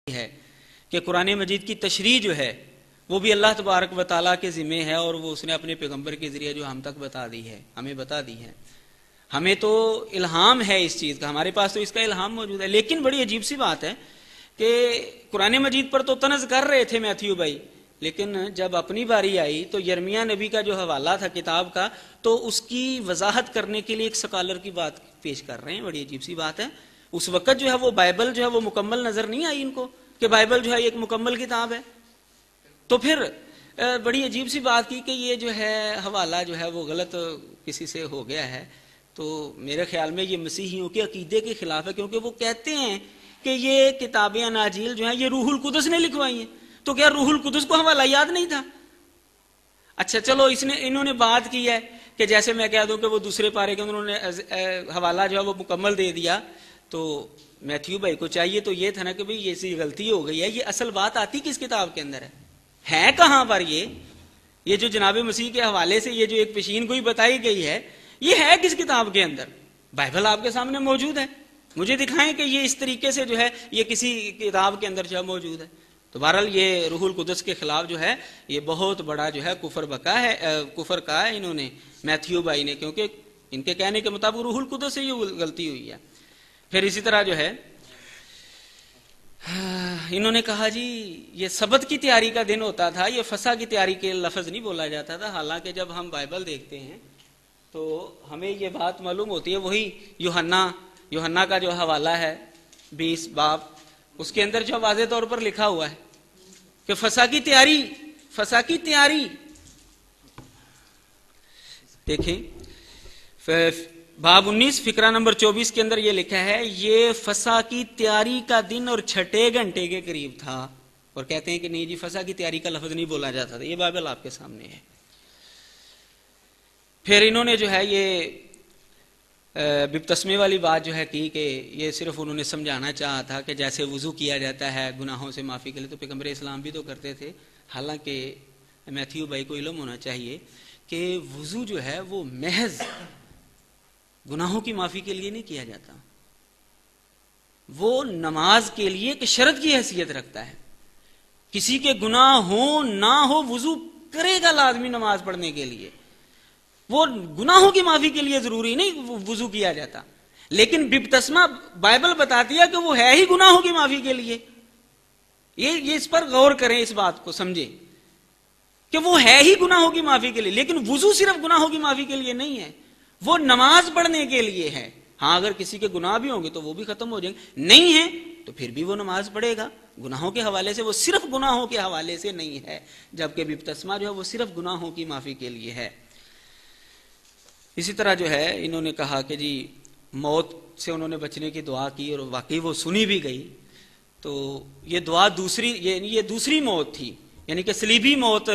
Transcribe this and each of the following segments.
ہے کہ قرآن مجید کی تشریح جو ہے وہ بھی اللہ تبارک و تعالیٰ کے ذمہ ہے، اور وہ اس نے اپنے پیغمبر کے ذریعے جو ہم تک بتا دی ہے، ہمیں بتا دی ہے۔ ہمیں تو الہام ہے اس چیز کا، ہمارے پاس تو اس کا الہام موجود ہے، لیکن بڑی عجیب سی بات ہے کہ قرآن مجید پر تو طنز کر رہے تھے میتھیو بھائی، لیکن جب اپنی باری آئی تو یرمیہ نبی کا جو حوالہ تھا کتاب کا، تو اس کی وضاحت کرنے کے لیے ایک سکالر کی بات پیش کر رہے ہیں۔ بڑی عجیب سی بات ہے، اس وقت جو ہے وہ بائبل جو ہے وہ مکمل نظر نہیں آئی ان کو کہ بائبل جو ہے ایک مکمل کتاب ہے، تو پھر بڑی عجیب سی بات کی کہ یہ جو ہے حوالہ جو ہے وہ غلط کسی سے ہو گیا ہے۔ تو میرے خیال میں یہ مسیحیوں کے عقیدے کے خلاف ہے، کیونکہ وہ کہتے ہیں کہ یہ کتابیں اناجیل جو ہیں یہ روح القدس نے لکھوائی ہیں، تو کیا روح القدس کو حوالہ یاد نہیں تھا؟ اچھا چلو انہوں نے بات کی ہے کہ جیسے میں کہہ دوں کہ وہ دوسرے پارے کے انہوں نے حوالہ جو ہے وہ مکمل دے دیا، تو میتھیو بھائی کو چاہیے تو یہ تھا نا کہ بھئی یہ سی غلطی ہو گئی ہے، یہ اصل بات آتی کس کتاب کے اندر ہے کہاں پر؟ یہ جو جناب مسیح کے حوالے سے یہ جو ایک پیشین گوئی بتائی گئی ہے، یہ ہے کس کتاب کے اندر؟ بائبل آپ کے سامنے موجود ہے، مجھے دکھائیں کہ یہ اس طریقے سے جو ہے یہ کسی کتاب کے اندر جو ہے موجود ہے۔ تو بہرحال یہ روح القدس کے خلاف جو ہے یہ بہت بڑا جو ہے کفر کہا ہے انہوں نے، میتھیو بھائی نے، کیونکہ ان کے کہنے کے مطابق روح القدس سے یہ غلطی ہوئی ہے۔ پھر اسی طرح جو ہے انہوں نے کہا جی یہ سبت کی تیاری کا دن ہوتا تھا، یہ فسح کی تیاری کے لفظ نہیں بولا جاتا تھا، حالانکہ جب ہم بائبل دیکھتے ہیں تو ہمیں یہ بات معلوم ہوتی ہے، وہی یوحنا کا جو حوالہ ہے 20 باب، اس کے اندر جو واضح طور پر لکھا ہوا ہے کہ فسح کی تیاری دیکھیں باب 19 فقرہ نمبر 24 کے اندر یہ لکھا ہے، یہ فسح کی تیاری کا دن اور 6 گھنٹے کے قریب تھا، اور کہتے ہیں کہ نہیں جی فسح کی تیاری کا لفظ نہیں بولا جاتا تھا۔ یہ بائبل آپ کے سامنے ہے۔ پھر انہوں نے جو ہے یہ بپتسمے والی بات جو ہے کی کہ یہ صرف انہوں نے سمجھانا چاہا تھا کہ جیسے وضو کیا جاتا ہے گناہوں سے معافی کے لیے، تو پیغمبر اسلام بھی تو کرتے تھے، حالانکہ میتھیو بھائی کو علم ہونا چاہیے کہ وضو جو ہے وہ محض گناہوں کی معافی کے لیے نہیں کیا جاتا، وہ نماز کے لیے ایک شرط کی حیثیت رکھتا ہے۔ کسی کے گناہ ہو نہ ہو وضو کرے گا لازمی نماز پڑھنے کے لیے، وہ گناہوں کی معافی کے لیے ضروری نہیں وضو کیا جاتا، لیکن بپتسمہ بائبل بتاتی ہے کہ وہ ہے ہی گناہوں کی معافی کے لیے۔ یہ اس پر غور کریں، اس بات کو سمجھیں کہ وہ ہے ہی گناہوں کی معافی کے لیے، لیکن وضو صرف گناہوں کی معافی کے لیے نہیں ہے، وہ نماز پڑھنے کے لیے ہے۔ ہاں اگر کسی کے گناہ بھی ہوں گے تو وہ بھی ختم ہو جائیں گے، نہیں ہے تو پھر بھی وہ نماز پڑھے گا گناہوں کے حوالے سے، وہ صرف گناہوں کے حوالے سے نہیں ہے، جبکہ بپتسمہ جو ہے وہ صرف گناہوں کی معافی کے لیے ہے۔ اسی طرح جو ہے انہوں نے کہا کہ جی موت سے انہوں نے بچنے کی دعا کی، اور واقعی وہ سنی بھی گئی، تو یہ دعا یہ دوسری موت تھی، یعنی کہ صلیبی موت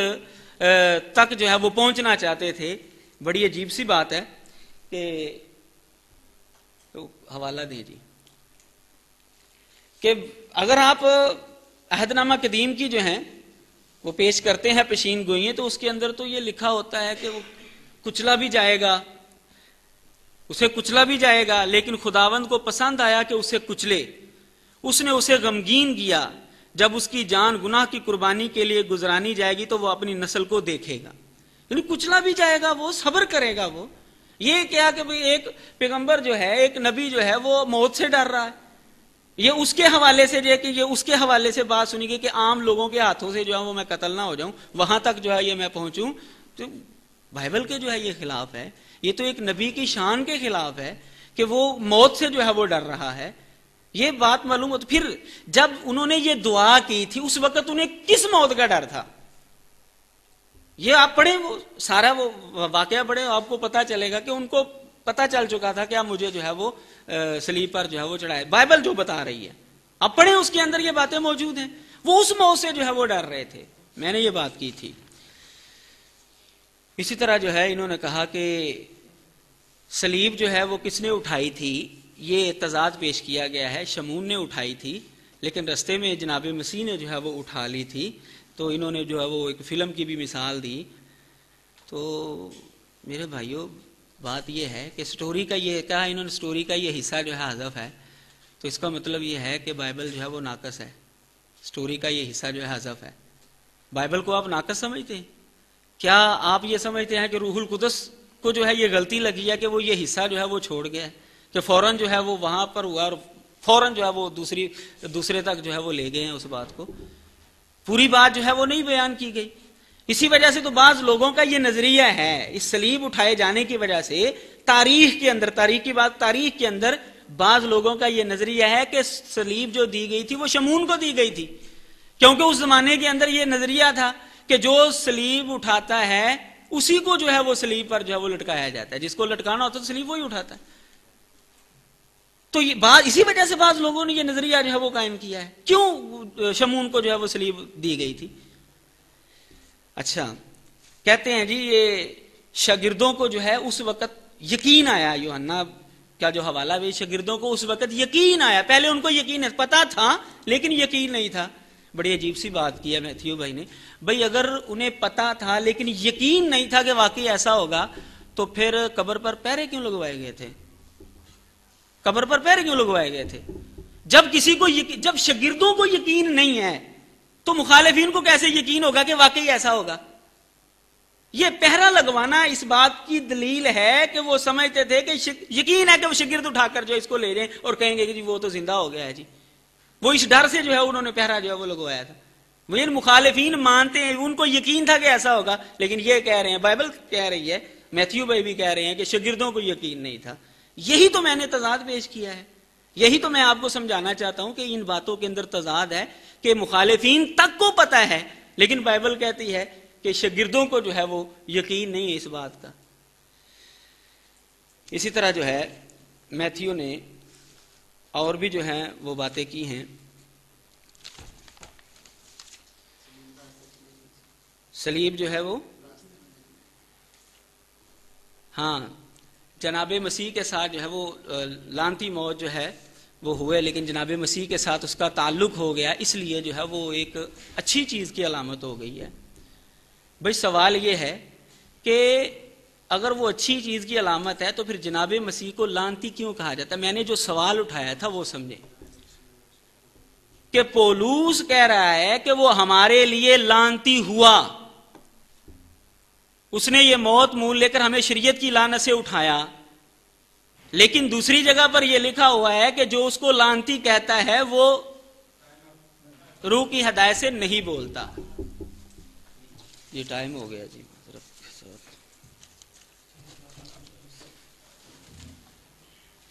تک جو ہے وہ پہنچنا چاہتے تھے۔ بڑی عجیب سی بات ہے کہ تو حوالہ دیں جی کہ اگر آپ عہد نامہ قدیم کی جو ہیں وہ پیش کرتے ہیں پیشین گوئییں، تو اس کے اندر تو یہ لکھا ہوتا ہے کہ وہ کچلا بھی جائے گا، اسے کچلا بھی جائے گا، لیکن خداوند کو پسند آیا کہ اسے کچلے، اس نے اسے غمگین کیا، جب اس کی جان گناہ کی قربانی کے لیے گزرانی جائے گی تو وہ اپنی نسل کو دیکھے گا، یعنی کچلا بھی جائے گا، وہ صبر کرے گا۔ وہ یہ کیا کہ ایک پیغمبر جو ہے، ایک نبی جو ہے وہ موت سے ڈر رہا ہے، یہ اس کے حوالے سے جو ہے کہ یہ اس کے حوالے سے بات سنی گئی کہ عام لوگوں کے ہاتھوں سے جو ہے وہ میں قتل نہ ہو جاؤں، وہاں تک جو ہے یہ میں پہنچوں، تو بائبل کے جو ہے یہ خلاف ہے، یہ تو ایک نبی کی شان کے خلاف ہے کہ وہ موت سے جو ہے وہ ڈر رہا ہے، یہ بات معلوم ہو۔ تو پھر جب انہوں نے یہ دعا کی تھی اس وقت انہیں کس موت کا ڈر تھا؟ یہ آپ پڑھیں، وہ سارا وہ واقعہ پڑھیں، آپ کو پتا چلے گا کہ ان کو پتا چل چکا تھا کہ اب مجھے جو ہے وہ صلیب پر جو ہے وہ چڑھائے، بائبل جو بتا رہی ہے، آپ پڑھیں اس کے اندر یہ باتیں موجود ہیں، وہ اس موت سے جو ہے وہ ڈر رہے تھے۔ میں نے یہ بات کی تھی۔ اسی طرح جو ہے انہوں نے کہا کہ صلیب جو ہے وہ کس نے اٹھائی تھی، یہ تضاد پیش کیا گیا ہے، شمون نے اٹھائی تھی، لیکن رستے میں جناب مسیح نے جو ہے وہ اٹھا لی تھی، تو انہوں نے جو ہے وہ ایک فلم کی بھی مثال دی۔ تو میرے بھائیوں بات یہ ہے کہ سٹوری کا یہ کہا انہوں نے، سٹوری کا یہ حصہ جو ہے حذف ہے، تو اس کا مطلب یہ ہے کہ بائبل جو ہے وہ ناقص ہے، سٹوری کا یہ حصہ جو ہے حذف ہے. بائبل کو آپ ناقص سمجھتے ہیں؟ کیا آپ یہ سمجھتے ہیں کہ روح القدس کو جو ہے یہ غلطی لگی ہے کہ وہ یہ حصہ جو ہے وہ چھوڑ گیا ہے، کہ فوراً جو ہے وہ وہاں پر ہوا اور فوراً جو ہے وہ دوسرے تک جو ہے وہ لے گئے ہیں اس بات کو؟ پوری بات جو ہے وہ نہیں بیان کی گئی. اسی وجہ سے تو بعض لوگوں کا یہ نظریہ ہے، اس صلیب اٹھائے جانے کی وجہ سے تاریخ کے اندر بعض لوگوں کا یہ نظریہ ہے کہ صلیب جو دی گئی تھی وہ شمون کو دی گئی تھی، کیونکہ اس زمانے کے اندر یہ نظریہ تھا کہ جو صلیب اٹھاتا ہے اسی کو جو ہے وہ صلیب پر جو ہے وہ لٹکایا جاتا ہے، جس کو لٹکانا ہوتا ہے تو صلیب وہی اٹھاتا ہے. تو یہ اسی وجہ سے بعض لوگوں نے یہ نظریہ جو ہے وہ قائم کیا ہے، کیوں شمون کو جو ہے وہ صلیب دی گئی تھی. اچھا، کہتے ہیں جی یہ شاگردوں کو جو ہے اس وقت یقین آیا، یوحنا کا جو حوالہ ہے شاگردوں کو اس وقت یقین آیا. پہلے ان کو یقین پتا تھا لیکن یقین نہیں تھا. بڑی عجیب سی بات کی ہے میتھیو بھائی نے. بھائی اگر انہیں پتا تھا لیکن یقین نہیں تھا کہ واقعی ایسا ہوگا تو پھر قبر پر پہرے کیوں لگوائے گئے تھے؟ قبر پر پہرے کیوں لگوائے گئے تھے؟ جب شاگردوں کو یقین نہیں ہے تو مخالفین کو کیسے یقین ہوگا کہ واقعی ایسا ہوگا؟ یہ پہرا لگوانا اس بات کی دلیل ہے کہ وہ سمجھتے تھے کہ یقین ہے کہ وہ شاگرد اٹھا کر جو اس کو لے جائیں اور کہیں گے کہ جی وہ تو زندہ ہو گیا ہے. جی وہ اس ڈر سے جو ہے انہوں نے پہرا جو ہے وہ لگوایا تھا. وہ مخالفین مانتے ہیں، ان کو یقین تھا کہ ایسا ہوگا، لیکن یہ کہہ رہے ہیں، بائبل کہہ رہی ہے، میتھیو بھائی بھی کہہ رہے ہیں کہ شاگردوں کو یقین نہیں تھا. یہی تو میں نے تضاد پیش کیا ہے، یہی تو میں آپ کو سمجھانا چاہتا ہوں کہ ان باتوں کے اندر تضاد ہے کہ مخالفین تک کو پتہ ہے لیکن بائبل کہتی ہے کہ شاگردوں کو جو ہے وہ یقین نہیں ہے اس بات کا. اسی طرح جو ہے میتھیو نے اور بھی جو ہیں وہ باتیں کی ہیں. صلیب جو ہے وہ ہاں جناب مسیح کے ساتھ جو ہے وہ لعنتی موت جو ہے وہ ہوئے، لیکن جناب مسیح کے ساتھ اس کا تعلق ہو گیا، اس لیے جو ہے وہ ایک اچھی چیز کی علامت ہو گئی ہے. بھائی سوال یہ ہے کہ اگر وہ اچھی چیز کی علامت ہے تو پھر جناب مسیح کو لعنتی کیوں کہا جاتا ہے؟ میں نے جو سوال اٹھایا تھا وہ سمجھیں کہ پولوس کہہ رہا ہے کہ وہ ہمارے لیے لعنتی ہوا، اس نے یہ موت مول لے کر ہمیں شریعت کی لعنت سے اٹھایا، لیکن دوسری جگہ پر یہ لکھا ہوا ہے کہ جو اس کو لعنتی کہتا ہے وہ روح کی ہدایت سے نہیں بولتا. یہ ٹائم ہو گیا جی.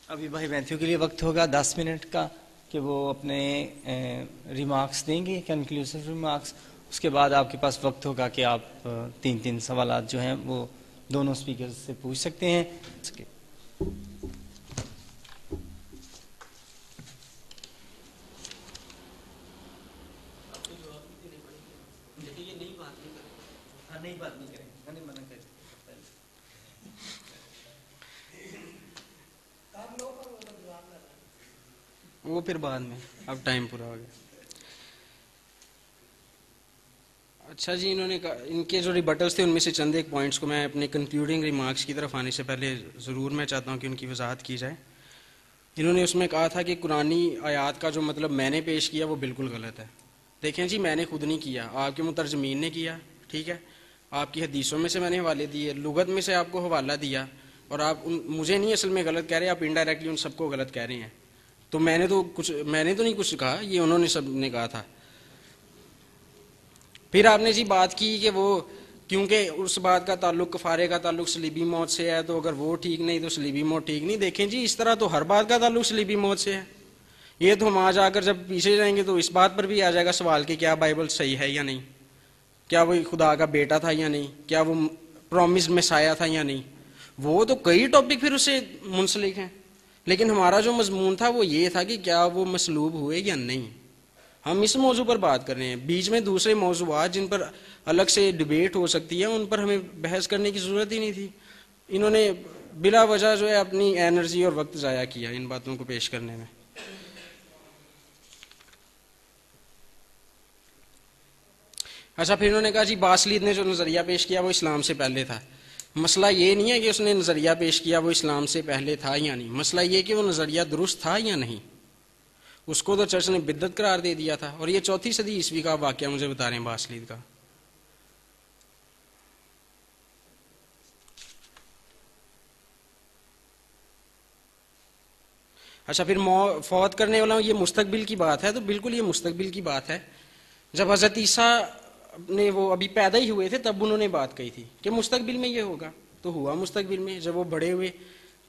ابھی بھائی میتھیو کے لیے وقت ہوگا 10 منٹ کا کہ وہ اپنے ریمارکس دیں گے، کنکلوسیو ریمارکس. اس کے بعد آپ کے پاس وقت ہوگا کہ آپ 3 سوالات جو ہیں وہ دونوں اسپیکر سے پوچھ سکتے ہیں. وہ پھر بعد میں، اب ٹائم پورا ہو گیا. اچھا جی، انہوں نے ان کے جو ریبٹلز تھے ان میں سے چند ایک پوائنٹس کو میں اپنے کنکلوڈنگ ریمارکس کی طرف آنے سے پہلے ضرور میں چاہتا ہوں کہ ان کی وضاحت کی جائے. انہوں نے اس میں کہا تھا کہ قرآنی آیات کا جو مطلب میں نے پیش کیا وہ بالکل غلط ہے. دیکھیں جی، میں نے خود نہیں کیا، آپ کے مترجمین نے کیا، ٹھیک ہے، آپ کی حدیثوں میں سے میں نے حوالے دیے، لغت میں سے آپ کو حوالہ دیا، اور آپ مجھے نہیں اصل میں غلط کہہ رہے، آپ انڈائریکٹلی ان سب کو غلط کہہ رہے ہیں. تو میں نے تو نہیں کچھ کہا، یہ انہوں نے سب نے کہا تھا. پھر آپ نے جی بات کی کہ وہ کیونکہ اس بات کا تعلق، کفارے کا تعلق صلیبی موت سے ہے، تو اگر وہ ٹھیک نہیں تو صلیبی موت ٹھیک نہیں. دیکھیں جی، اس طرح تو ہر بات کا تعلق صلیبی موت سے ہے. یہ تو ہم آج آ کر جب پیچھے جائیں گے تو اس بات پر بھی آ جائے گا سوال کہ کیا بائبل صحیح ہے یا نہیں، کیا وہ خدا کا بیٹا تھا یا نہیں، کیا وہ پرومسڈ مسایا تھا یا نہیں. وہ تو کئی ٹاپک پھر اس سے منسلک ہیں، لیکن ہمارا جو مضمون تھا وہ یہ تھا کہ کیا وہ مصلوب ہوئے یا نہیں. ہم اس موضوع پر بات کر رہے ہیں. بیچ میں دوسرے موضوعات جن پر الگ سے ڈیبیٹ ہو سکتی ہے ان پر ہمیں بحث کرنے کی ضرورت ہی نہیں تھی. انہوں نے بلا وجہ جو ہے اپنی انرجی اور وقت ضائع کیا ان باتوں کو پیش کرنے میں. اچھا، پھر انہوں نے کہا جی باسلید نے جو نظریہ پیش کیا وہ اسلام سے پہلے تھا. مسئلہ یہ نہیں ہے کہ اس نے نظریہ پیش کیا وہ اسلام سے پہلے تھا یا نہیں، مسئلہ یہ کہ وہ نظریہ درست تھا یا نہیں. اس کو تو چرچ نے بدعت قرار دے دیا تھا. اور یہ 4 صدی عیسوی کا واقعہ مجھے بتا رہے ہیں باسلید کا. اچھا پھر فوت کرنے والا یہ مستقبل کی بات ہے, تو بالکل یہ مستقبل کی بات ہے. جب حضرت عیسیٰ نے وہ ابھی پیدا ہی ہوئے تھے تب انہوں نے بات کہی تھی کہ مستقبل میں یہ ہوگا, تو ہوا مستقبل میں. جب وہ بڑے ہوئے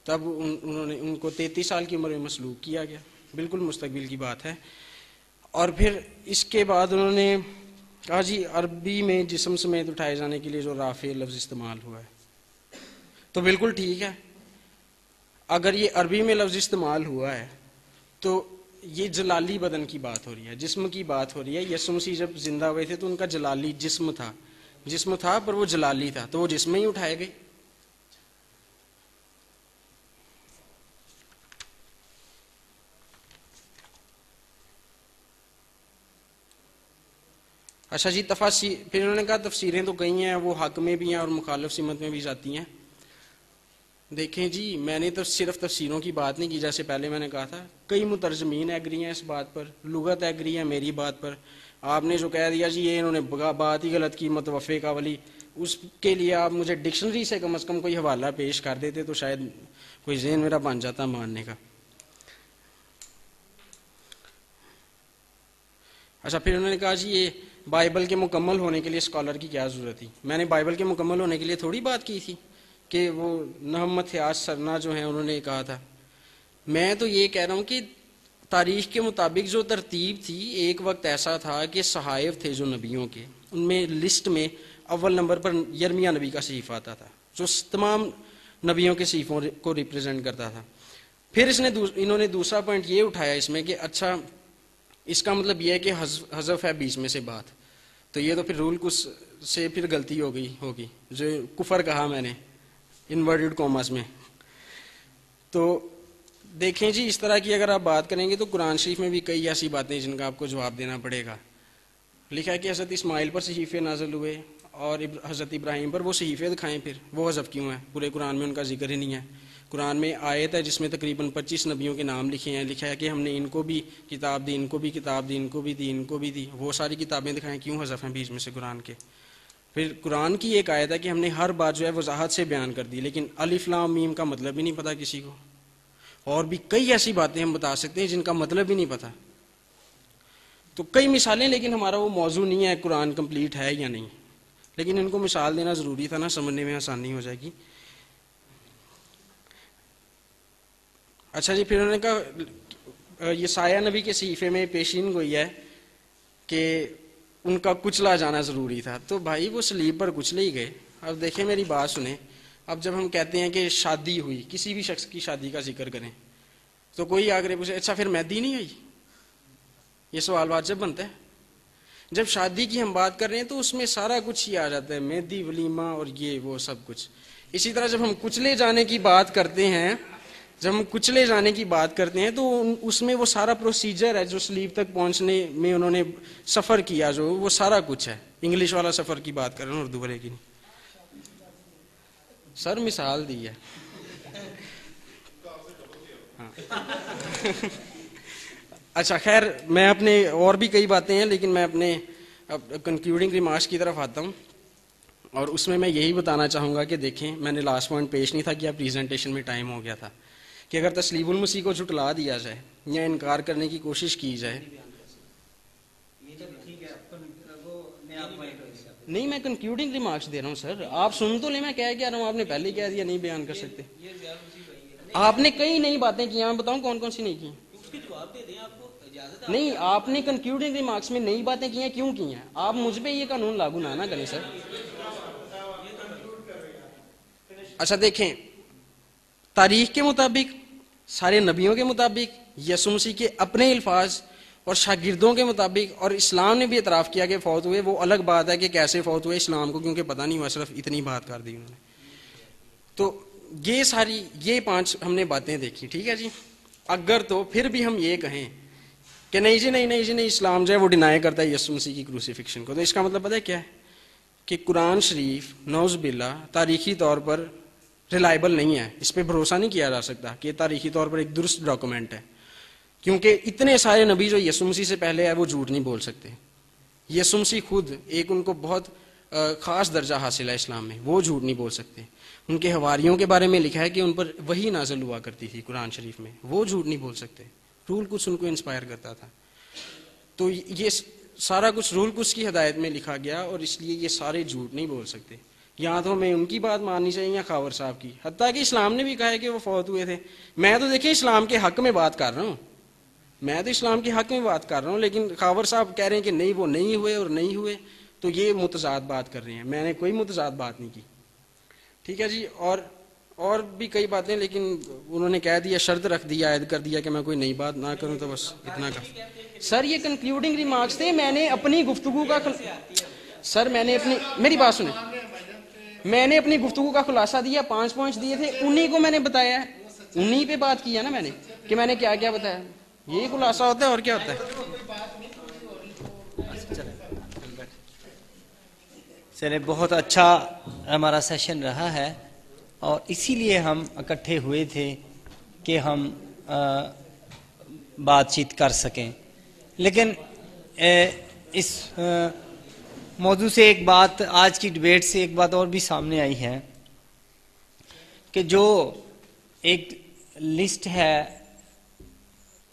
تب ان کو 33 سال کی عمر میں مسلوب کیا گیا. بالکل مستقبل کی بات ہے. اور پھر اس کے بعد انہوں نے کہا جی عربی میں جسم سمیت اٹھائے جانے کے لیے جو رافع لفظ استعمال ہوا ہے, تو بالکل ٹھیک ہے. اگر یہ عربی میں لفظ استعمال ہوا ہے تو یہ جلالی بدن کی بات ہو رہی ہے, جسم کی بات ہو رہی ہے. یسوع مسیح جب زندہ ہوئے تھے تو ان کا جلالی جسم تھا پر وہ جلالی تھا, تو وہ جسم ہی اٹھائے گئے. اچھا جی پھر انہوں نے کہا تفسیریں تو کئی ہیں, وہ حق میں بھی ہیں اور مخالف سمت میں بھی جاتی ہیں. دیکھیں جی میں نے تو صرف تفسیروں کی بات نہیں کی, جیسے پہلے میں نے کہا تھا کئی مترجمین ایگری ہیں اس بات پر, لغت ایگری ہے میری بات پر. آپ نے جو کہہ دیا جی یہ انہوں نے بات ہی غلط کی متوفی کا ولی, اس کے لیے آپ مجھے ڈکشنری سے کم از کم کوئی حوالہ پیش کر دیتے تو شاید کوئی ذہن میرا بن جاتا ماننے کا. اچھا پھر انہوں نے کہا جی یہ بائبل کے مکمل ہونے کے لیے اسکالر کی کیا ضرورت تھی. میں نے بائبل کے مکمل ہونے کے لیے تھوڑی بات کی تھی کہ وہ محمد حیات سرنا جو ہیں انہوں نے کہا تھا. میں تو یہ کہہ رہا ہوں کہ تاریخ کے مطابق جو ترتیب تھی, ایک وقت ایسا تھا کہ صحائف تھے جو نبیوں کے, ان میں لسٹ میں اول نمبر پر یرمیہ نبی کا صحیفہ آتا تھا جو تمام نبیوں کے صحیفوں کو ریپرزینٹ کرتا تھا. پھر انہوں نے دوسرا پوائنٹ یہ اٹھایا اس میں کہ اچھا اس کا مطلب یہ ہے کہ حذف ہے بیچ میں سے بات, تو یہ تو پھر رول کچھ سے پھر غلطی ہوگی جو کفر کہا میں نے انورٹڈ کوماس میں. تو دیکھیں جی اس طرح کی اگر آپ بات کریں گے تو قرآن شریف میں بھی کئی ایسی باتیں ہیں جن کا آپ کو جواب دینا پڑے گا. لکھا ہے کہ حضرت اسماعیل پر صحیفے نازل ہوئے اور حضرت ابراہیم پر, وہ صحیفے دکھائیں پھر وہ حذف کیوں ہیں؟ پورے قرآن میں ان کا ذکر ہی نہیں ہے. قرآن میں آیت ہے جس میں تقریباً 25 نبیوں کے نام لکھے ہیں, لکھا ہے کہ ہم نے ان کو بھی کتاب دی, ان کو بھی کتاب دی, ان کو بھی دی, ان کو بھی دی. وہ ساری کتابیں دکھائیں کیوں حذف ہیں بیچ میں سے قرآن کے. پھر قرآن کی ایک آیت ہے کہ ہم نے ہر بات جو ہے وضاحت سے بیان کر دی, لیکن الف لام میم کا مطلب ہی نہیں پتا کسی کو. اور بھی کئی ایسی باتیں ہم بتا سکتے ہیں جن کا مطلب ہی نہیں پتا. تو کئی مثالیں, لیکن ہمارا وہ موضوع نہیں ہے قرآن کمپلیٹ ہے یا نہیں, لیکن ان کو مثال دینا ضروری تھا نا, سمجھنے میں آسانی ہو جائے گی. اچھا جی پھر انہوں نے کہا یہ سایہ نبی کے صحیفے میں پیشین گوئی ہے کہ ان کا کچلا جانا ضروری تھا. تو بھائی وہ صلیب پر کچلے ہی گئے. اب دیکھیں میری بات سنیں, اب جب ہم کہتے ہیں کہ شادی ہوئی, کسی بھی شخص کی شادی کا ذکر کریں, تو کوئی آگے پوچھے اچھا پھر مہندی نہیں آئی؟ یہ سوال بات جب بنتا ہے. جب شادی کی ہم بات کر رہے ہیں تو اس میں سارا کچھ ہی آ جاتا ہے, مہندی ولیمہ اور یہ وہ سب کچھ. اسی طرح جب ہم کچلے جانے کی بات کرتے ہیں تو اس میں وہ سارا پروسیجر ہے جو صلیب تک پہنچنے میں انہوں نے سفر کیا, جو وہ سارا کچھ ہے. انگلش والا سفر کی بات کر رہے ہیں, اردو والے کی نہیں. سر مثال دی ہے. اچھا خیر, میں اپنے اور بھی کئی باتیں ہیں لیکن میں اپنے کنکلوڈنگ ریمارکس کی طرف آتا ہوں, اور اس میں یہی بتانا چاہوں گا کہ دیکھیں میں نے لاسٹ پوائنٹ پیش نہیں تھا کیا, پریزنٹیشن میں ٹائم ہو گیا تھا, کہ اگر تسلیم المسیح کو جھٹلا دیا جائے یا انکار کرنے کی کوشش کی جائے. نہیں میں کنکلوڈنگ ریمارکس دے رہا ہوں سر, آپ سن تو لیں میں کہہ رہا ہوں, آپ نے پہلے کہہ دیا نہیں بیان کر سکتے. آپ نے کئی نئی باتیں کی, میں بتاؤں کون کون سی نہیں کی. نہیں آپ نے کنکلوڈنگ ریمارکس میں نئی باتیں کی ہیں, کیوں کی ہیں؟ آپ مجھ پہ یہ قانون لاگو نہ کریں سر. اچھا دیکھیں, تاریخ کے مطابق, سارے نبیوں کے مطابق, یسوع مسیح کے اپنے الفاظ اور شاگردوں کے مطابق, اور اسلام نے بھی اعتراف کیا کہ فوت ہوئے. وہ الگ بات ہے کہ کیسے فوت ہوئے اسلام کو کیونکہ پتہ نہیں ہوا, صرف اتنی بات کر دی انہوں نے. تو یہ 5 ہم نے باتیں دیکھی, ٹھیک ہے جی. اگر تو پھر بھی ہم یہ کہیں کہ نہیں جی نہیں اسلام جو ہے وہ ڈینائی کرتا ہے یسوع مسیح کی کروسیفکشن کو, تو اس کا مطلب پتہ ہے کیا ہے کہ قرآن شریف نعوذ باللہ تاریخی طور پر ریلائبل نہیں ہے, اس پہ بھروسہ نہیں کیا جا سکتا کہ یہ تاریخی طور پر ایک درست ڈاکومنٹ ہے. کیونکہ اتنے سارے نبی جو یسوع مسیح سے پہلے ہے وہ جھوٹ نہیں بول سکتے. یسوع مسیح خود ایک ان کو بہت خاص درجہ حاصل ہے اسلام میں، وہ جھوٹ نہیں بول سکتے. ان کے حواریوں کے بارے میں لکھا ہے کہ ان پر وحی نازل ہوا کرتی تھی قرآن شریف میں، وہ جھوٹ نہیں بول سکتے. رول کچھ ان کو انسپائر کرتا تھا. تو یہ سارا کچھ رول کچھ کی ہدایت میں لکھا گیا، اور اس لیے یہ سارے جھوٹ نہیں بول سکتے. یا تو ہمیں ان کی بات ماننی چاہیے یا خاور صاحب کی. حتیٰ کہ اسلام نے بھی کہا ہے کہ وہ فوت ہوئے تھے. میں تو دیکھیں اسلام کے حق میں بات کر رہا ہوں، میں تو اسلام کے حق میں بات کر رہا ہوں، لیکن خاور صاحب کہہ رہے ہیں کہ نہیں وہ نہیں ہوئے اور نہیں ہوئے. تو یہ متضاد بات کر رہے ہیں. میں نے کوئی متضاد بات نہیں کی. ٹھیک ہے جی. اور بھی کئی باتیں، لیکن انہوں نے کہہ دیا، شرط رکھ دیا، عائد کر دیا کہ میں کوئی نئی بات نہ کروں، تو بس اتنا کا. سر یہ کنکلیوڈنگ ریمارکس تھے. میں نے اپنی گفتگو کا سر میں نے اپنی میری بات سنیں، میں نے اپنی گفتگو کا خلاصہ دیا، 5 پوائنٹس دیے تھے، انہی کو میں نے بتایا ہے، انہی پہ بات کی ہے نا میں نے کہ میں نے کیا کیا بتایا. یہی خلاصہ ہوتا ہے اور کیا ہوتا ہے. چلے بہت اچھا ہمارا سیشن رہا ہے، اور اسی لیے ہم اکٹھے ہوئے تھے کہ ہم بات چیت کر سکیں. لیکن اس موضوع سے ایک بات، آج کی ڈیبیٹ سے ایک بات اور بھی سامنے آئی ہے کہ جو ایک لسٹ ہے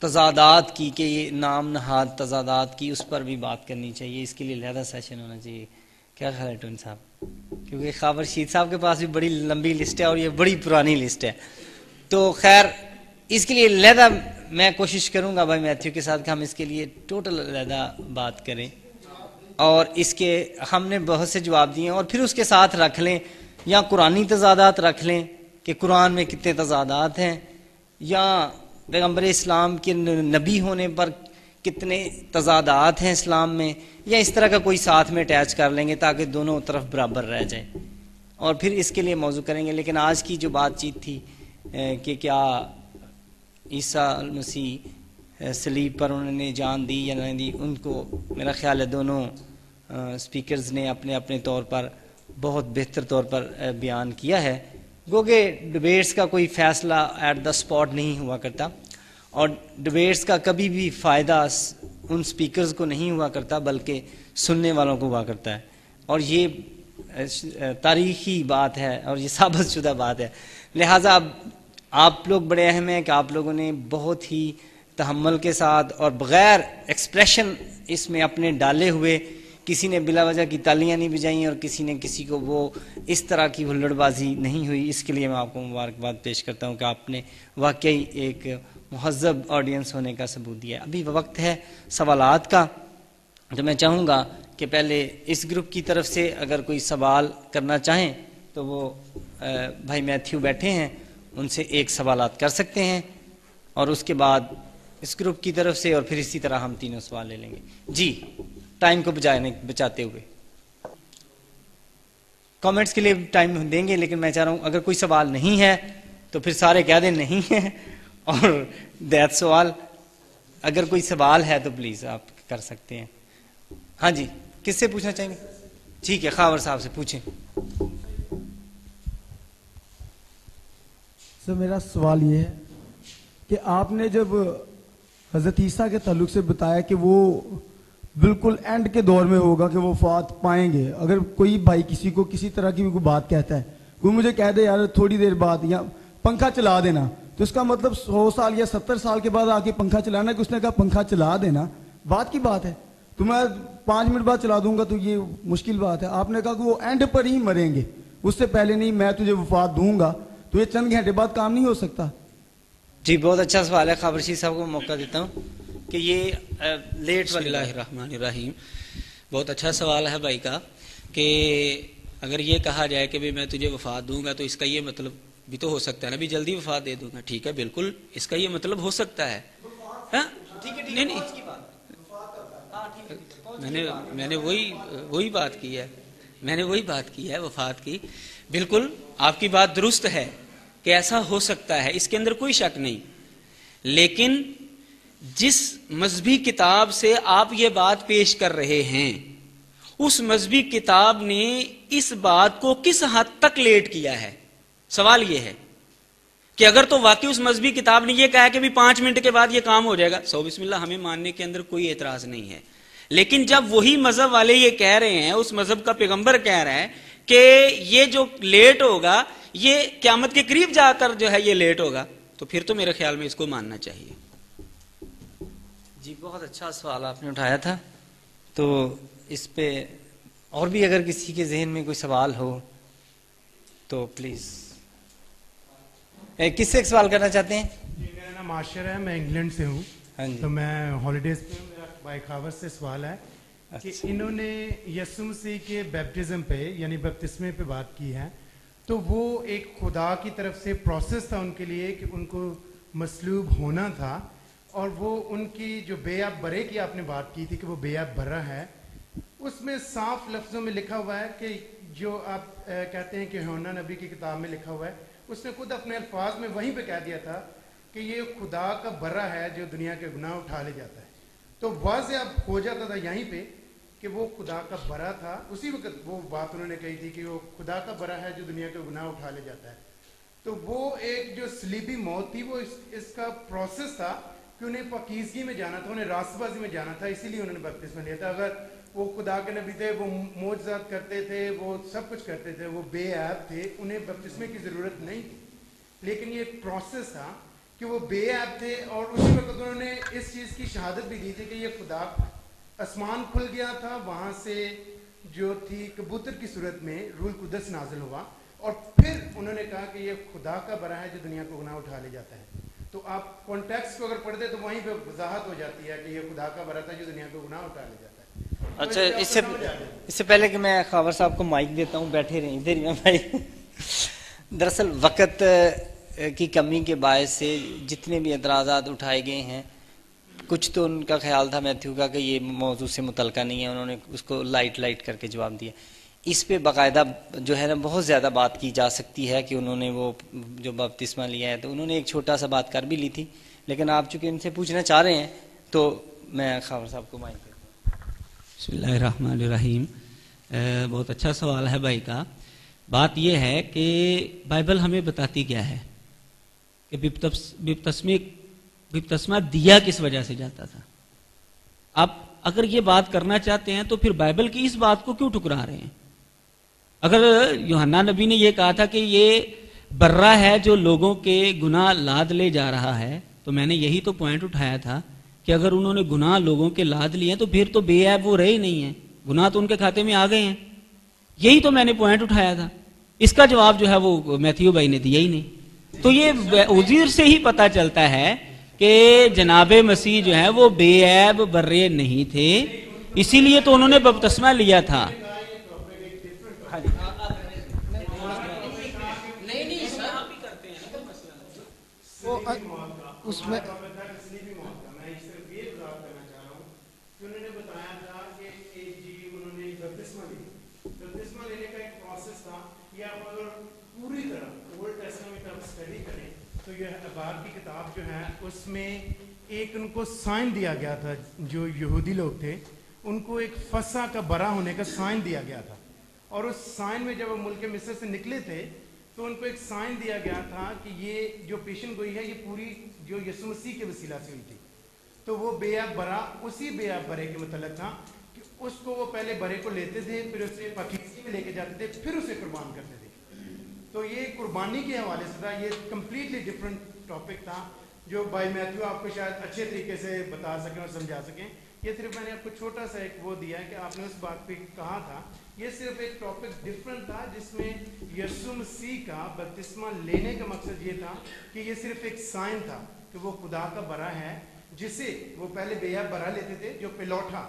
تضادات کی، کہ یہ نام نہاد تضادات کی، اس پر بھی بات کرنی چاہیے. اس کے لیے علیحدہ سیشن ہونا چاہیے. کیا خیال ہے ٹون صاحب؟ کیونکہ خاور شید صاحب کے پاس بھی بڑی لمبی لسٹ ہے اور یہ بڑی پرانی لسٹ ہے. تو خیر اس کے لیے علیحدہ میں کوشش کروں گا بھائی میتھیو کے ساتھ کہ ہم اس کے لیے ٹوٹل علیحدہ بات کریں، اور اس کے ہم نے بہت سے جواب دیے ہیں، اور پھر اس کے ساتھ رکھ لیں یا قرآنی تضادات رکھ لیں کہ قرآن میں کتنے تضادات ہیں، یا پیغمبر اسلام کے نبی ہونے پر کتنے تضادات ہیں اسلام میں، یا اس طرح کا کوئی ساتھ میں اٹیچ کر لیں گے تاکہ دونوں طرف برابر رہ جائیں، اور پھر اس کے لیے موضوع کریں گے. لیکن آج کی جو بات چیت تھی کہ کیا عیسیٰ مسیح صلیب پر انہوں نے جان دی یا نہیں دی، ان کو میرا خیال ہے دونوں سپیکرز نے اپنے اپنے طور پر بہت بہتر طور پر بیان کیا ہے. گو کہ ڈبیٹس کا کوئی فیصلہ ایٹ دا اسپاٹ نہیں ہوا کرتا، اور ڈبیٹس کا کبھی بھی فائدہ ان سپیکرز کو نہیں ہوا کرتا بلکہ سننے والوں کو ہوا کرتا ہے. اور یہ تاریخی بات ہے اور یہ ثابت شدہ بات ہے. لہٰذا آپ لوگ بڑے اہم ہیں کہ آپ لوگوں نے بہت ہی تحمل کے ساتھ اور بغیر ایکسپریشن اس میں اپنے ڈالے ہوئے، کسی نے بلا وجہ کی تالیاں نہیں بجائیں اور کسی نے کسی کو وہ اس طرح کی ہلڑ بازی نہیں ہوئی. اس کے لیے میں آپ کو مبارکباد پیش کرتا ہوں کہ آپ نے واقعی ایک مہذب آڈینس ہونے کا ثبوت دیا. ابھی وقت ہے سوالات کا، تو میں چاہوں گا کہ پہلے اس گروپ کی طرف سے اگر کوئی سوال کرنا چاہیں تو وہ بھائی میتھیو بیٹھے ہیں، ان سے ایک سوالات کر سکتے ہیں، اور اس کے بعد اس گروپ کی طرف سے، اور پھر اسی طرح ہم تینوں سوال لے لیں گے. جی ٹائم کو بچاتے ہوئے کامنٹس کے لیے ٹائم دیں گے، لیکن میں چاہ رہا ہوں اگر کوئی سوال نہیں ہے تو پھر سارے کہہ دیں نہیں ہے، اور دیت سوال اگر کوئی سوال ہے تو پلیز آپ کر سکتے ہیں. ہاں جی کس سے پوچھنا چاہیں گے؟ ٹھیک ہے خاور صاحب سے پوچھیں. سر میرا سوال یہ ہے کہ آپ نے جب حضرت عیسیٰ کے تعلق سے بتایا کہ وہ بالکل اینڈ کے دور میں ہوگا کہ وہ وفات پائیں گے، اگر کوئی بھائی کسی کو کسی طرح کی کوئی بات کہتا ہے، کوئی مجھے کہہ دے یار تھوڑی دیر بعد یا پنکھا چلا دینا، تو اس کا مطلب 100 سال یا 70 سال کے بعد آ کے پنکھا چلانا کہ اس نے کہا پنکھا چلا دینا، بات کی بات ہے. تو میں 5 منٹ بعد چلا دوں گا تو یہ مشکل بات ہے. آپ نے کہا کہ وہ اینڈ پر ہی مریں گے، اس سے پہلے نہیں، میں تجھے وفات دوں گا، تو یہ چند گھنٹے بعد کام نہیں ہو سکتا. جی بہت اچھا سوال ہے. خاور شید صاحب کو موقع دیتا ہوں کہ یہ لیٹ. بسم اللہ الرحمن الرحیم. بہت اچھا سوال ہے بھائی کا کہ اگر یہ کہا جائے کہ میں تجھے وفات دوں گا تو اس کا یہ مطلب بھی تو ہو سکتا ہے نا بھی جلدی وفات دے دوں گا. ٹھیک ہے بالکل اس کا یہ مطلب ہو سکتا ہے. نہیں میں نے وہی بات کی ہے، میں نے وہی بات کی ہے وفات کی. بالکل آپ کی بات درست ہے کہ ایسا ہو سکتا ہے، اس کے اندر کوئی شک نہیں. لیکن جس مذہبی کتاب سے آپ یہ بات پیش کر رہے ہیں اس مذہبی کتاب نے اس بات کو کس حد تک لیٹ کیا ہے، سوال یہ ہے. کہ اگر تو واقعی اس مذہبی کتاب نے یہ کہا کہ بھی 5 منٹ کے بعد یہ کام ہو جائے گا، سو بسم اللہ، ہمیں ماننے کے اندر کوئی اعتراض نہیں ہے. لیکن جب وہی مذہب والے یہ کہہ رہے ہیں، اس مذہب کا پیغمبر کہہ رہا ہے کہ یہ جو لیٹ ہوگا یہ قیامت کے قریب جا کر جو ہے یہ لیٹ ہوگا، تو پھر تو میرے خیال میں اس کو ماننا چاہیے. جی بہت اچھا سوال آپ نے اٹھایا تھا. تو اس پہ اور بھی اگر کسی کے ذہن میں کوئی سوال ہو تو پلیز. کس سے ایک سوال کرنا چاہتے ہیں؟ جی میرا نام عاشر ہے، میں انگلینڈ سے ہوں. ہاں جی. تو میں ہالیڈیز پہ ہوں. میرا بھائی خاور سے سوال ہے کہ انہوں نے یسوع مسیح کے بیپٹزم پہ یعنی بپتسمے پہ بات کی ہے، تو وہ ایک خدا کی طرف سے پروسیس تھا ان کے لیے کہ ان کو مصلوب ہونا تھا، اور وہ ان کی جو بے اب برے کی آپ نے بات کی تھی کہ وہ بے اب برہ ہے، اس میں صاف لفظوں میں لکھا ہوا ہے کہ جو آپ کہتے ہیں کہ یوحنا نبی کی کتاب میں لکھا ہوا ہے، اس نے خود اپنے الفاظ میں وہیں پہ کہہ دیا تھا کہ یہ خدا کا برہ ہے جو دنیا کے گناہ اٹھا لے جاتا ہے. تو واضح اب ہو جاتا تھا یہیں پہ کہ وہ خدا کا برہ تھا. اسی وقت وہ بات انہوں نے کہی تھی کہ وہ خدا کا برہ ہے جو دنیا کے گناہ اٹھا لے جاتا ہے. تو وہ ایک جو صلیبی موت تھی وہ اس کا پروسیس تھا کہ انہیں پاکیزگی میں جانا تھا، انہیں راست بازی میں جانا تھا، اسی لیے انہوں نے بپتسمہ لیا تھا. اگر وہ خدا کے نبی تھے، وہ معجزات کرتے تھے، وہ سب کچھ کرتے تھے، وہ بے عیب تھے، انہیں بپتسمے کی ضرورت نہیں تھی. لیکن یہ ایک پروسیس تھا کہ وہ بے عیب تھے، اور اسی وقت انہوں نے اس چیز کی شہادت بھی دی تھی کہ یہ خدا، آسمان کھل گیا تھا، وہاں سے جو تھی کبوتر کی صورت میں روح القدس نازل ہوا، اور پھر انہوں نے کہا کہ یہ خدا کا برہ ہے جو دنیا کو گناہ اٹھا لے جاتا ہے. تو آپ کانٹیکسٹ کو اگر پڑھتے تو وہیں پہ وضاحت ہو جاتی ہے کہ یہ خدا کا برہ تھا جو دنیا کو گناہ اٹھا لے جاتا ہے. اچھا، اس سے پہلے کہ میں خاور صاحب کو مائک دیتا ہوں، بیٹھے رہیں ادھر ہی بھائی. دراصل وقت کی کمی کے باعث سے جتنے بھی اعتراضات اٹھائے گئے ہیں، کچھ تو ان کا خیال تھا میتھیو کا کہ یہ موضوع سے متعلقہ نہیں ہے، انہوں نے اس کو لائٹ کر کے جواب دیا. اس پہ باقاعدہ جو ہے نا بہت زیادہ بات کی جا سکتی ہے کہ انہوں نے وہ جو بپتسمہ لیا ہے تو انہوں نے ایک چھوٹا سا بات کر بھی لی تھی، لیکن آپ چونکہ ان سے پوچھنا چاہ رہے ہیں تو میں خاور صاحب کو مائک دیتا ہوں. بسم اللہ الرحمن الرحیم. بہت اچھا سوال ہے بھائی کا. بات یہ ہے کہ بائبل ہمیں بتاتی کیا ہے کہ بپتسمہ دیا کس وجہ سے جاتا تھا. آپ اگر یہ بات کرنا چاہتے ہیں تو پھر بائبل کی اس بات کو کیوں ٹکرا رہے ہیں؟ اگر یوحنا نبی نے یہ کہا تھا کہ یہ برہ ہے جو لوگوں کے گناہ لاد لے جا رہا ہے، تو میں نے یہی تو پوائنٹ اٹھایا تھا کہ اگر انہوں نے گناہ لوگوں کے لاد لیے ہیں تو پھر تو بے عیب وہ رہے ہی نہیں ہیں، گناہ تو ان کے کھاتے میں آ گئے ہیں. یہی تو میں نے پوائنٹ اٹھایا تھا. اس کا جواب جو ہے وہ میتھیو بھائی نے دیا ہی نہیں. تو یہ عذر سے ہی پتہ چلتا ہے کہ جناب مسیح جو ہے وہ بے عیب برے نہیں تھے، اسی لیے تو انہوں نے بپتسمہ لیا تھا. اس میں کی کتاب جو ہے اس میں ایک ان کو سائن دیا گیا تھا، جو یہودی لوگ تھے ان کو ایک فسح کا برا ہونے کا سائن دیا گیا تھا، اور اس سائن میں جب وہ ملک مصر سے نکلے تھے تو ان کو ایک سائن دیا گیا تھا کہ یہ جو پیشن گوئی ہے یہ پوری جو یسوع مسیح کے وسیلہ سے ہوئی تھی. تو وہ بے عیب برا اسی بے عیب برے کے متعلق تھا کہ اس کو وہ پہلے برے کو لیتے تھے، پھر اسے پاکیزگی میں لے کے جاتے تھے، پھر اسے قربان کرتے تھے. تو یہ قربانی کے حوالے سے تھا. یہ کمپلیٹلی ڈفرینٹ ٹاپک تھا جو بھائی میتھیو آپ کو شاید اچھے طریقے سے بتا سکیں اور سمجھا سکیں. یہ صرف میں نے آپ کو چھوٹا سا ایک وہ دیا ہے کہ آپ نے اس بات پہ کہا تھا. یہ صرف ایک ٹاپک ڈفرینٹ تھا جس میں یسوع مسیح کا بپتسمہ لینے کا مقصد یہ تھا کہ یہ صرف ایک سائن تھا کہ وہ خدا کا برا ہے، جسے وہ پہلے بے عیب برا لیتے تھے جو پلوٹا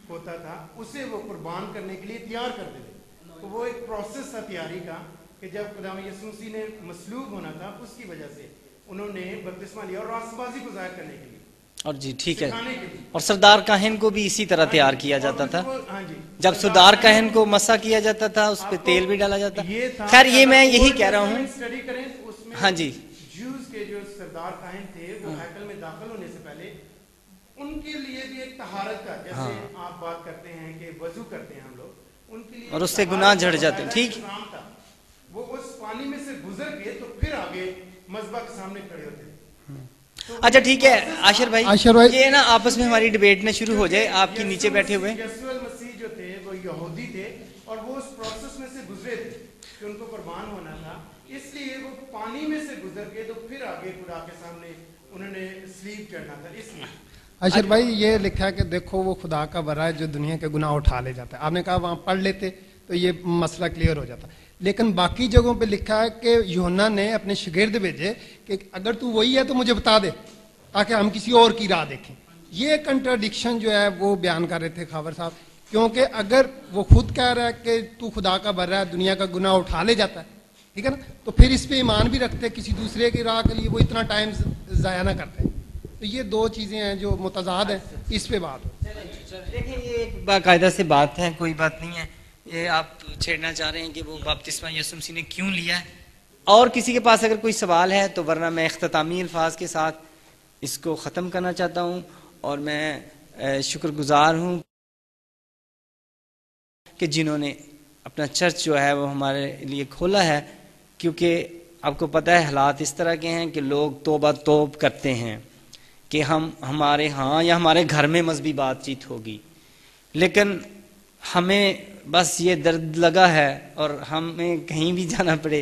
ہوتا تھا، اسے وہ قربان کرنے کے لیے تیار کرتے تھے. تو وہ ایک پروسیس تھا تیاری کا کہ جب خدا یسوع مسیح نے مصلوب ہونا تھا اس کی وجہ سے انہوں نے بپتسمہ لیا، اور راست بازی کو ظاہر کرنے کے لیے. اور جی ٹھیک ہے. اور سردار کاہن کو بھی اسی طرح تیار کیا جاتا تھا. جب سردار کاہن کو مسح کیا جاتا تھا اس پہ تیل بھی ڈالا جاتا. خیر یہ میں یہی کہہ رہا ہوں. ہاں جی. جوز کے جو سردار کاہن تھے وہ ہیکل میں داخل ہونے سے پہلے ان کے لیے بھی ایک طہارت کا، جیسے آپ بات کرتے ہیں کہ وضو کرتے ہیں ہم لوگ، ان کے لیے اور اس سے گناہ جھڑ جاتے ہیں. ٹھیک. وہ اس پانی میں سے گزر کے تو پھر آگے مذبح کے اچھا ٹھیک ہے عاشر بھائی یہ نا آپس میں ہماری ڈیبیٹ نہ شروع ہو جائے، آپ کی نیچے بیٹھے ہوئے. یسوع المسیح جو تھے وہ یہودی تھے اور وہ اس پروسیس میں سے گزرے تھے کہ ان کو قربان ہونا تھا، اس لیے وہ پانی میں سے گزر کے تو پھر آگے خدا کے سامنے انہوں نے سلیب چڑھنا تھا. اس لیے اشر بھائی یہ لکھا ہے کہ دیکھو وہ خدا کا برا ہے جو دنیا کے گناہ اٹھا لے جاتا ہے. آپ نے کہا وہاں پڑھ لیتے تو یہ مسئلہ کلیئر ہو جاتا، لیکن باقی جگہوں پہ لکھا ہے کہ یوحنا نے اپنے شاگرد بھیجے کہ اگر تو وہی ہے تو مجھے بتا دے تاکہ ہم کسی اور کی راہ دیکھیں. یہ کنٹراڈکشن جو ہے وہ بیان کر رہے تھے خاور صاحب، کیونکہ اگر وہ خود کہہ رہا ہے کہ تو خدا کا برا ہے دنیا کا گناہ اٹھا لے جاتا ہے، ٹھیک ہے نا، تو پھر اس پہ ایمان بھی رکھتے کسی دوسرے کی راہ کے لیے وہ اتنا ٹائم ضائع نہ کرتے. تو یہ دو چیزیں ہیں جو متضاد ہیں، اس پہ بات ہو. دیکھیں یہ ایک باقاعدہ سے بات ہے، کوئی بات نہیں ہے. یہ آپ چھیڑنا چاہ رہے ہیں کہ وہ بپتسمہ یسوع مسیح نے کیوں لیا ہے. اور کسی کے پاس اگر کوئی سوال ہے تو ورنہ میں اختتامی الفاظ کے ساتھ اس کو ختم کرنا چاہتا ہوں. اور میں شکر گزار ہوں کہ جنہوں نے اپنا چرچ جو ہے وہ ہمارے لیے کھولا ہے، کیونکہ آپ کو پتہ ہے حالات اس طرح کے ہیں کہ لوگ توبہ توب کرتے ہیں کہ ہمارے ہاں یا ہمارے گھر میں مذہبی بات چیت ہوگی، لیکن ہمیں بس یہ درد لگا ہے اور ہمیں کہیں بھی جانا پڑے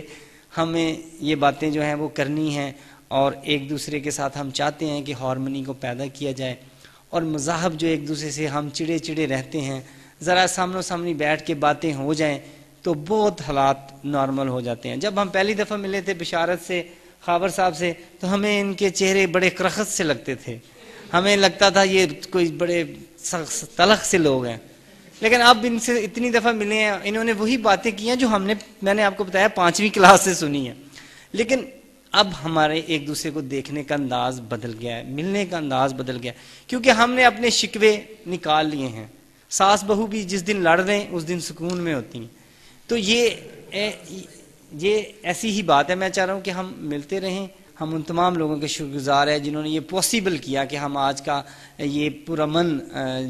ہمیں یہ باتیں جو ہیں وہ کرنی ہیں. اور ایک دوسرے کے ساتھ ہم چاہتے ہیں کہ ہارمنی کو پیدا کیا جائے. اور مذاہب جو ایک دوسرے سے ہم چڑے چڑے رہتے ہیں، ذرا سامنے سامنے بیٹھ کے باتیں ہو جائیں تو بہت حالات نارمل ہو جاتے ہیں. جب ہم پہلی دفعہ ملے تھے بشارت سے خاور صاحب سے تو ہمیں ان کے چہرے بڑے کرخت سے لگتے تھے، ہمیں لگتا تھا یہ کوئی بڑے تلخ سے لوگ ہیں. لیکن اب ان سے اتنی دفعہ ملے ہیں، انہوں نے وہی باتیں کی ہیں جو میں نے آپ کو بتایا 5ویں کلاس سے سنی ہے. لیکن اب ہمارے ایک دوسرے کو دیکھنے کا انداز بدل گیا ہے، ملنے کا انداز بدل گیا ہے، کیونکہ ہم نے اپنے شکوے نکال لیے ہیں. ساس بہو بھی جس دن لڑ رہے ہیں اس دن سکون میں ہوتی ہیں. تو یہ ایسی ہی بات ہے. میں چاہ رہا ہوں کہ ہم ملتے رہیں. ہم ان تمام لوگوں کے شکر گزار ہیں جنہوں نے یہ پاسبل کیا کہ ہم آج کا یہ پرامن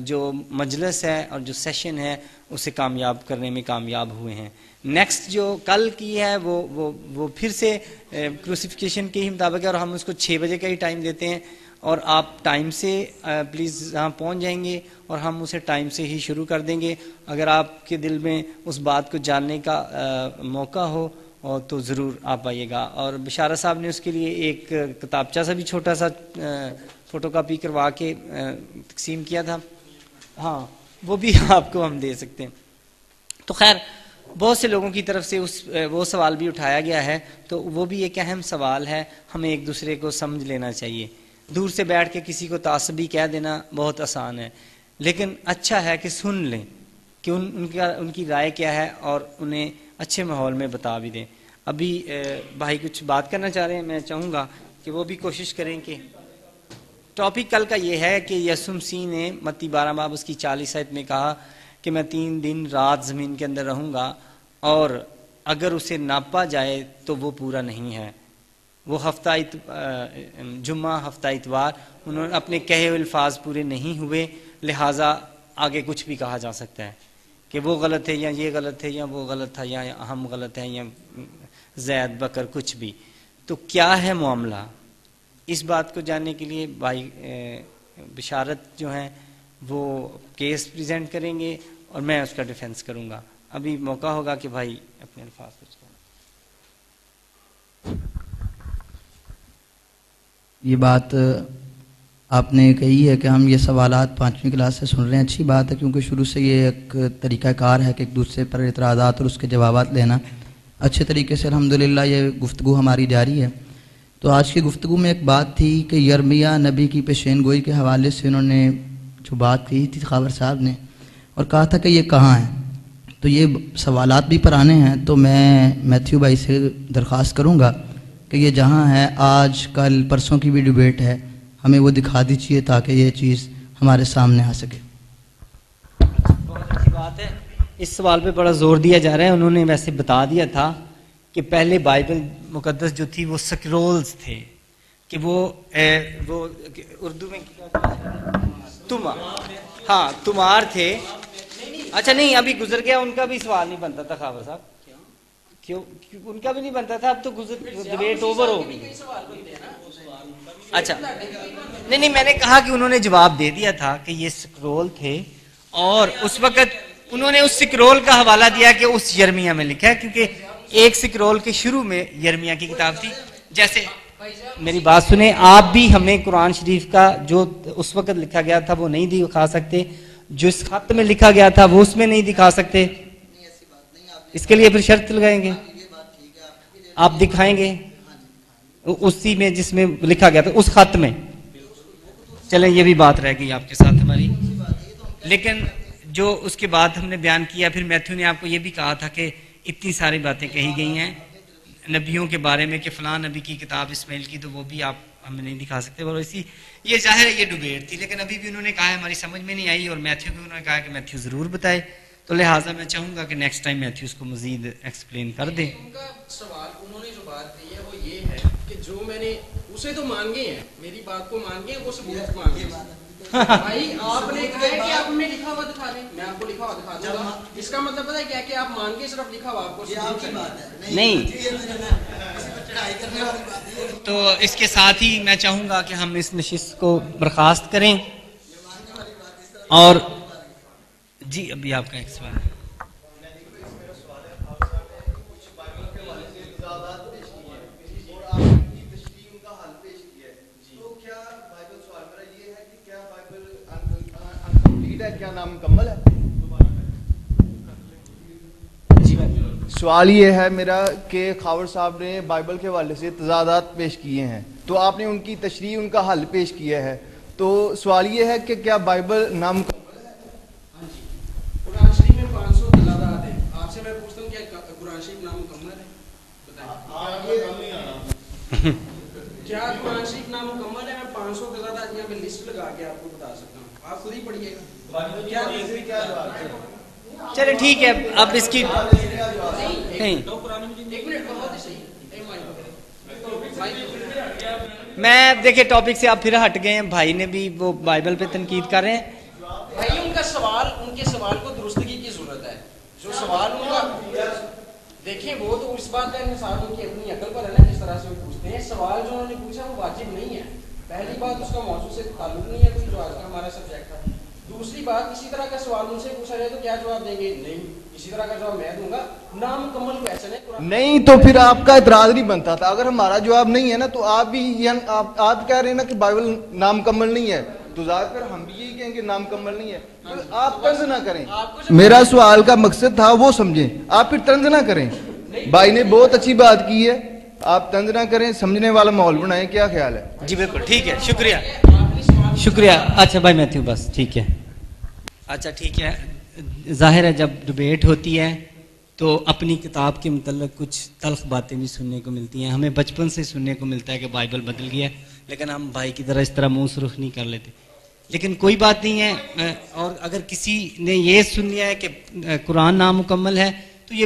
جو مجلس ہے اور جو سیشن ہے اسے کامیاب کرنے میں کامیاب ہوئے ہیں. نیکسٹ جو کل کی ہے وہ پھر سے کروسیفیکیشن کے ہی مطابق ہے اور ہم اس کو 6 بجے کا ہی ٹائم دیتے ہیں. اور آپ ٹائم سے پلیز یہاں پہنچ جائیں گے اور ہم اسے ٹائم سے ہی شروع کر دیں گے. اگر آپ کے دل میں اس بات کو جاننے کا موقع ہو تو ضرور آپ آئیے گا. اور بشارت صاحب نے اس کے لیے ایک کتابچہ سا بھی چھوٹا سا فوٹو کاپی کروا کے تقسیم کیا تھا، ہاں وہ بھی آپ کو ہم دے سکتے ہیں. تو خیر بہت سے لوگوں کی طرف سے وہ سوال بھی اٹھایا گیا ہے، تو وہ بھی ایک اہم سوال ہے. ہمیں ایک دوسرے کو سمجھ لینا چاہیے. دور سے بیٹھ کے کسی کو تعصبی کہہ دینا بہت آسان ہے، لیکن اچھا ہے کہ سن لیں کہ ان کی رائے کیا ہے اور انہیں اچھے ماحول میں بتا بھی دیں. ابھی بھائی کچھ بات کرنا چاہ رہے ہیں، میں چاہوں گا کہ وہ بھی کوشش کریں. کہ ٹاپک کل کا یہ ہے کہ یسوع مسیح نے متی 12 باب اس کی 40 آیت میں کہا کہ میں 3 دن رات زمین کے اندر رہوں گا، اور اگر اسے ناپا جائے تو وہ پورا نہیں ہے. وہ ہفتہ جمعہ ہفتہ اتوار انہوں نے اپنے کہے ہوئے الفاظ پورے نہیں ہوئے، لہٰذا آگے کچھ بھی کہا جا سکتا ہے کہ وہ غلط ہے یا یہ غلط ہے یا وہ غلط تھا یا ہم غلط ہیں یا زید بکر کچھ بھی. تو کیا ہے معاملہ؟ اس بات کو جاننے کے لیے بھائی بشارت جو ہیں وہ کیس پریزنٹ کریں گے اور میں اس کا ڈیفینس کروں گا. ابھی موقع ہوگا کہ بھائی اپنے الفاظ کچھ کریں. یہ بات آپ نے کہی ہے کہ ہم یہ سوالات 5ویں کلاس سے سن رہے ہیں، اچھی بات ہے، کیونکہ شروع سے یہ ایک طریقہ کار ہے کہ ایک دوسرے پر اعتراضات اور اس کے جوابات لینا اچھے طریقے سے الحمدللہ یہ گفتگو ہماری جاری ہے. تو آج کی گفتگو میں ایک بات تھی کہ یرمیہ نبی کی پیشین گوئی کے حوالے سے انہوں نے جو بات کہی تھی خاور صاحب نے، اور کہا تھا کہ یہ کہاں ہے. تو یہ سوالات بھی پرانے ہیں، تو میں میتھیو بھائی سے درخواست کروں گا کہ یہ جہاں ہے آج کل پرسوں کی بھی ڈیبیٹ ہے، ہمیں وہ دکھا دیجیے تاکہ یہ چیز ہمارے سامنے آ سکے. بہت اچھی بات ہے. اس سوال پہ بڑا زور دیا جا رہا ہے. انہوں نے ویسے بتا دیا تھا کہ پہلے بائبل مقدس جو تھی وہ سکرولز تھے، کہ وہ اردو میں تمہار تھے. اچھا نہیں ابھی گزر گیا، ان کا بھی سوال نہیں بنتا تھا خاور صاحب کیوں ان کا بھی نہیں بنتا تھا؟ اب تو ڈبیٹ اوور ہو گئی. اچھا نہیں میں نے کہا کہ انہوں نے جواب دے دیا تھا کہ یہ سکرول تھے، اور اس وقت انہوں نے اس سکرول کا حوالہ دیا کہ اس یرمیہ میں لکھا ہے، کیونکہ ایک سکرول کے شروع میں یرمیہ کی کتاب تھی. جیسے میری بات سنیں، آپ بھی ہمیں قرآن شریف کا جو اس وقت لکھا گیا تھا وہ نہیں دکھا سکتے، جو اس خط میں لکھا گیا تھا وہ اس میں نہیں دکھا سکتے. اس کے لیے پھر شرط لگائیں گے، آپ دکھائیں گے اسی میں جس میں لکھا گیا تھا اس خط میں. چلیں یہ بھی بات رہ گئی آپ کے ساتھ ہماری. لیکن جو اس کے بعد ہم نے بیان کیا، پھر میتھیو نے آپ کو یہ بھی کہا تھا کہ اتنی ساری باتیں کہی گئی ہیں نبیوں کے بارے میں کہ فلاں نبی کی کتاب اسماعیل کی، تو وہ بھی آپ ہمیں نہیں دکھا سکتے. اور اسی یہ ظاہر ہے یہ ڈبیٹ تھی، لیکن ابھی بھی انہوں نے کہا ہے ہماری سمجھ میں نہیں آئی، اور میتھیو بھی انہوں نے کہا کہ میتھیو ضرور بتائے. تو لہٰذا میں چاہوں گا کہ نیکسٹ ٹائم میتھیو اس کو مزید ایکسپلین کر دیں. ان کا سوال انہوں نے جو بات کہی ہے وہ یہ ہے کہ جو میں نے اسے تو مان گئے ہیں، میری بات کو مان گئے، وہ ثبوت مان گئے. بھائی آپ نے کہا ہے کہ آپ ہمیں لکھا ہوا دکھا دیں، میں آپ کو لکھا ہوا دکھا دوں گا. اس کا مطلب پتہ ہے کیا کہ آپ مان کے صرف لکھا ہوا آپ کو نہیں. تو اس کے ساتھ ہی میں چاہوں گا کہ ہم اس نشست کو برخاست کریں. اور جی ابھی آپ کا ایک سوال ہے. کیا نام مکمل ہے؟ سوال یہ ہے میرا کہ خاور صاحب نے بائبل کے حوالے سے تضادات پیش کیے ہیں، تو آپ نے ان کی تشریح، ان کا حل پیش کیا ہے. تو سوال یہ ہے کہ کیا بائبل نام قرآن شریف میں 500 تضادات ہیں، آپ سے میں پوچھتا ہوں کیا قرآن شریف نام مکمل ہے؟ کیا قرآن شریف نام مکمل ہے؟ میں 500 تضادات یہاں پہ لسٹ لگا کے آپ کو بتا سکتا ہوں، آپ خود ہی پڑھیے گا. چلے ٹھیک ہے. اب اس کی میں دیکھیں ٹاپک سے آپ پھر ہٹ گئے ہیں. بھائی نے بھی وہ بائبل پہ تنقید کر رہے ہیں. بھائی ان کا سوال، ان کے سوال کو درستگی کی ضرورت ہے. جو سوال ان کا دیکھیں وہ تو اس بات کا انحصار ان کی اپنی عقل پر ہے نا، جس طرح سے وہ پوچھتے ہیں. سوال جو انہوں نے پوچھا وہ واجب نہیں ہے. پہلی بات اس کا موضوع سے تعلق نہیں ہے کوئی، جو آج کا ہمارا سبجیکٹ ہے. دوسری بات، اسی طرح کا سوال ان سے پوچھا جائے تو کیا جواب دیں گے؟ نہیں. اسی طرح کا جواب میں دوں گا. نامکمل کویشچن ہے نہیں، تو پھر آپ کا اعتراض نہیں بنتا تھا. اگر ہمارا جواب نہیں ہے نا تو آپ بھی آپ کہہ رہے ہیں نا کہ بائبل نامکمل نہیں ہے، تو ظاہر کر ہم بھی یہی کہیں گے نامکمل نہیں ہے. آپ طنز نہ کریں. میرا سوال کا مقصد تھا وہ سمجھیں، آپ پھر طنز نہ کریں. بھائی نے بہت اچھی بات کی ہے، آپ طنز نہ کریں، سمجھنے والا ماحول بنائیں. کیا خیال ہے؟ جی بالکل ٹھیک ہے، شکریہ شکریہ. اچھا بھائی میتھیو بس ٹھیک ہے. اچھا ٹھیک ہے. ظاہر ہے جب ڈبیٹ ہوتی ہے تو اپنی کتاب کے متعلق کچھ تلخ باتیں بھی سننے کو ملتی ہیں. ہمیں بچپن سے سننے کو ملتا ہے کہ بائبل بدل گیا ہے، لیکن ہم بھائی کی طرح اس طرح منہ سرخ نہیں کر لیتے. لیکن کوئی بات نہیں ہے. اور اگر کسی نے یہ سن لیا ہے کہ قرآن نامکمل ہے تو یہ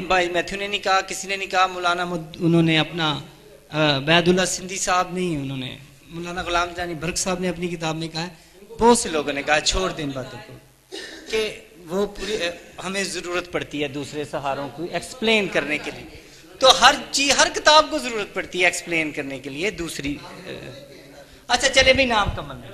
بھائی میتھیو نے نہیں کہا، کسی نے نہیں کہا. مولانا انہوں نے اپنا عبید اللہ سندھی صاحب نہیں، انہوں نے مولانا غلام جانی برق صاحب نے اپنی کتاب میں کہا ہے. بہت سے لوگوں نے کہا چھوڑ دیں ان باتوں کو کہ وہ پوری ہمیں ضرورت پڑتی ہے دوسرے سہاروں کو ایکسپلین کرنے کے لیے. تو ہر کتاب کو ضرورت پڑتی ہے ایکسپلین کرنے کے لیے دوسری. اچھا چلے بھی نام کمل میں.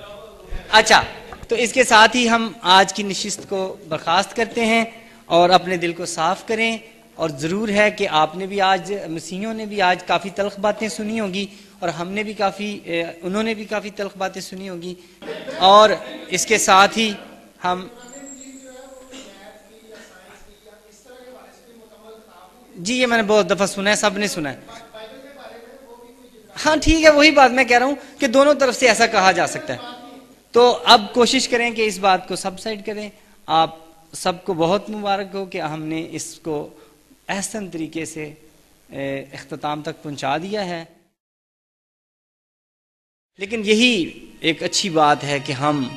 اچھا تو اس کے ساتھ ہی ہم آج کی نشست کو برخاست کرتے ہیں اور اپنے دل کو صاف کریں. اور ضرور ہے کہ آپ نے بھی آج، مسیحیوں نے بھی آج کافی تلخ باتیں سنی ہوں گی، اور ہم نے بھی انہوں نے بھی کافی تلخ باتیں سنی ہوں گی. اور اس کے ساتھ ہی ہم جی یہ میں نے بہت دفعہ سنا ہے، سب نے سنا ہے. ہاں ٹھیک ہے، وہی بات میں کہہ رہا ہوں کہ دونوں طرف سے ایسا کہا جا سکتا ہے. تو اب کوشش کریں کہ اس بات کو سب سائڈ کریں. آپ سب کو بہت مبارک ہو کہ ہم نے اس کو احسن طریقے سے اختتام تک پہنچا دیا ہے. لیکن یہی ایک اچھی بات ہے کہ ہم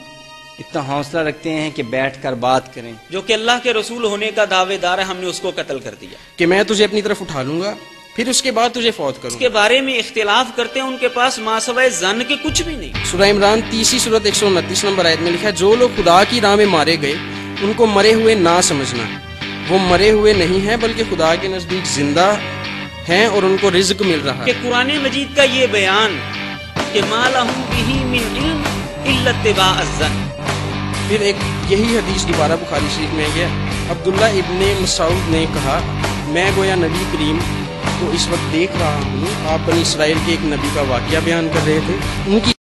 اتنا حوصلہ رکھتے ہیں کہ بیٹھ کر بات کریں. جو کہ اللہ کے رسول ہونے کا دعوے دار ہے، ہم نے اس کو قتل کر دیا کہ میں تجھے اپنی طرف اٹھا لوں گا پھر اس کے بعد تجھے فوت کروں. اس کے بارے میں اختلاف کرتے ہیں، ان کے پاس ما سوائے ظن کے کچھ بھی نہیں. سورہ عمران 30 سورت 129 نمبر آیت میں لکھا ہے، جو لوگ خدا کی راہ میں مارے گئے ان کو مرے ہوئے نہ سمجھنا، وہ مرے ہوئے نہیں ہیں بلکہ خدا کے نزدیک زندہ ہیں اور ان کو رزق مل رہا کہ ہے. قرآن مجید کا یہ بیان کہ ما لہم بہ من علم الا اتباع الظن. پھر ایک یہی حدیث دوبارہ بخاری شریف میں ہے. عبداللہ ابن مسعود نے کہا میں گویا نبی کریم کو اس وقت دیکھ رہا ہوں. آپ بنی اسرائیل کے ایک نبی کا واقعہ بیان کر رہے تھے. ان کی